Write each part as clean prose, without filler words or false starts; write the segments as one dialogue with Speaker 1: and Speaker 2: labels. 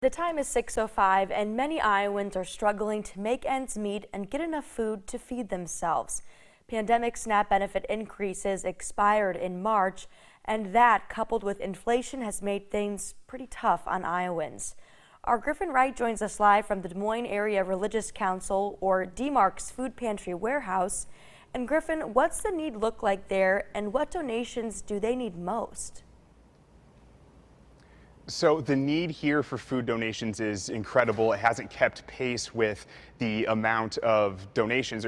Speaker 1: The time is 6:05 and many Iowans are struggling to make ends meet and get enough food to feed themselves. Pandemic SNAP benefit increases expired in March, and that, coupled with inflation, has made things pretty tough on Iowans. Our Griffin Wright joins us live from the Des Moines Area Religious Council, or DMARC's Food Pantry Warehouse. And Griffin, what's the need look like there, and what donations do they need most?
Speaker 2: So the need here for food donations is incredible. It hasn't kept pace with the amount of donations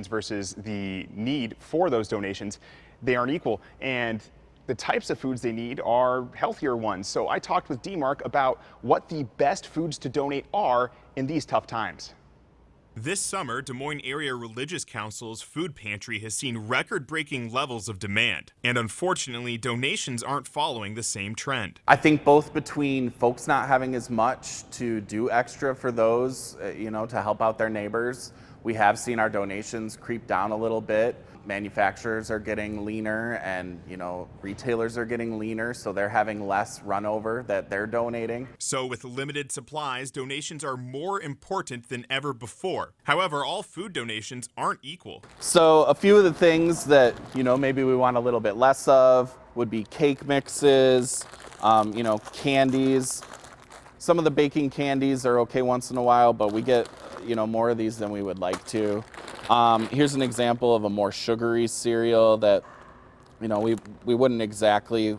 Speaker 2: versus the need for those donations. They aren't equal. And the types of foods they need are healthier ones. So I talked with DMARC about what the best foods to donate are in these tough times.
Speaker 3: This summer, Des Moines Area Religious Council's food pantry has seen record-breaking levels of demand. And unfortunately, donations aren't following the same trend.
Speaker 4: I think both between folks not having as much to do extra for those, to help out their neighbors, we have seen our donations creep down a little bit. Manufacturers are getting leaner and, retailers are getting leaner, so they're having less runover that they're donating.
Speaker 3: So with limited supplies, donations are more important than ever before. However, all food donations aren't equal.
Speaker 4: So a few of the things that, maybe we want a little bit less of would be cake mixes, candies. Some of the baking candies are okay once in a while, but we get, more of these than we would like to. Here's an example of a more sugary cereal that, we wouldn't exactly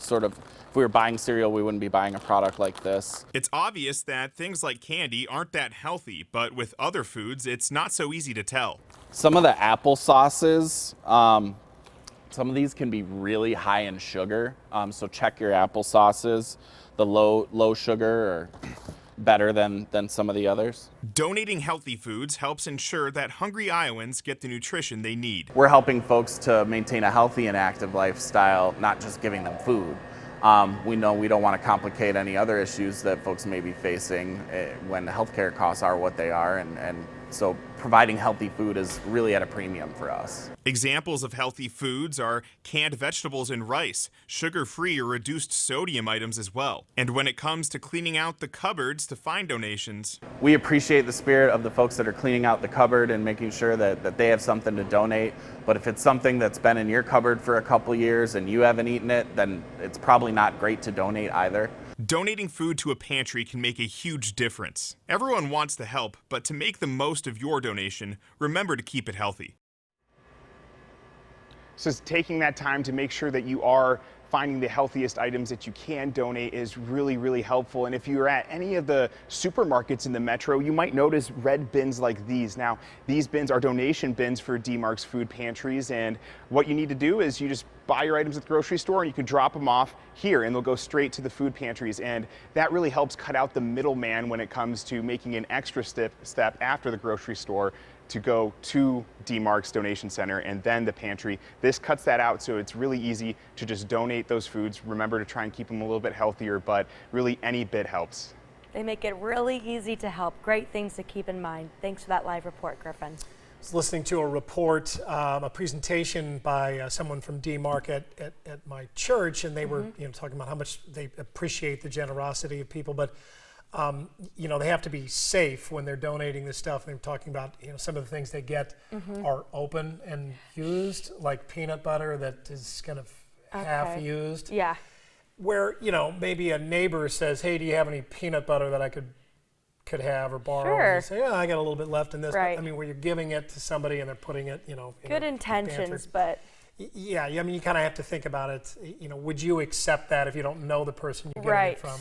Speaker 4: if we were buying cereal, we wouldn't be buying a product like this.
Speaker 3: It's obvious that things like candy aren't that healthy, but with other foods, it's not so easy to tell.
Speaker 4: Some of the apple sauces, some of these can be really high in sugar, so check your apple sauces. The low sugar are better than some of the others.
Speaker 3: Donating healthy foods helps ensure that hungry Iowans get the nutrition they need.
Speaker 4: We're helping folks to maintain a healthy and active lifestyle, not just giving them food. We know we don't want to complicate any other issues that folks may be facing when healthcare costs are what they are, and so providing healthy food is really at a premium for us.
Speaker 3: Examples of healthy foods are canned vegetables and rice, sugar-free or reduced sodium items as well. And when it comes to cleaning out the cupboards to find donations,
Speaker 4: we appreciate the spirit of the folks that are cleaning out the cupboard and making sure that they have something to donate. But if it's something that's been in your cupboard for a couple years and you haven't eaten it, then it's probably not great to donate either.
Speaker 3: Donating food to a pantry can make a huge difference. Everyone wants to help, but to make the most of your donation, remember to keep it healthy.
Speaker 2: So taking that time to make sure that you are finding the healthiest items that you can donate is really, really helpful. And if you're at any of the supermarkets in the metro, you might notice red bins like these. Now, these bins are donation bins for DMARC's food pantries, and what you need to do is you just buy your items at the grocery store and you can drop them off here and they'll go straight to the food pantries. And that really helps cut out the middleman when it comes to making an extra step after the grocery store to go to DMARC's donation center and then the pantry. This cuts that out, so it's really easy to just donate those foods. Remember to try and keep them a little bit healthier, but really any bit helps.
Speaker 1: They make it really easy to help. Great things to keep in mind. Thanks for that live report, Griffin.
Speaker 5: I was listening to a report, a presentation by someone from DMARC at my church, and they were talking about how much they appreciate the generosity of people, but they have to be safe when they're donating this stuff. And they're talking about, some of the things they get are open and used, like peanut butter that is kind of half used.
Speaker 1: Yeah.
Speaker 5: Where, maybe a neighbor says, hey, do you have any peanut butter that I could have or borrow?
Speaker 1: Sure.
Speaker 5: And you say, yeah, I got a little bit left in this.
Speaker 1: Right.
Speaker 5: But, where you're giving it to somebody and they're putting it,
Speaker 1: Good intentions, but
Speaker 5: yeah, you kind of have to think about it. Would you accept that if you don't know the person you're getting it from?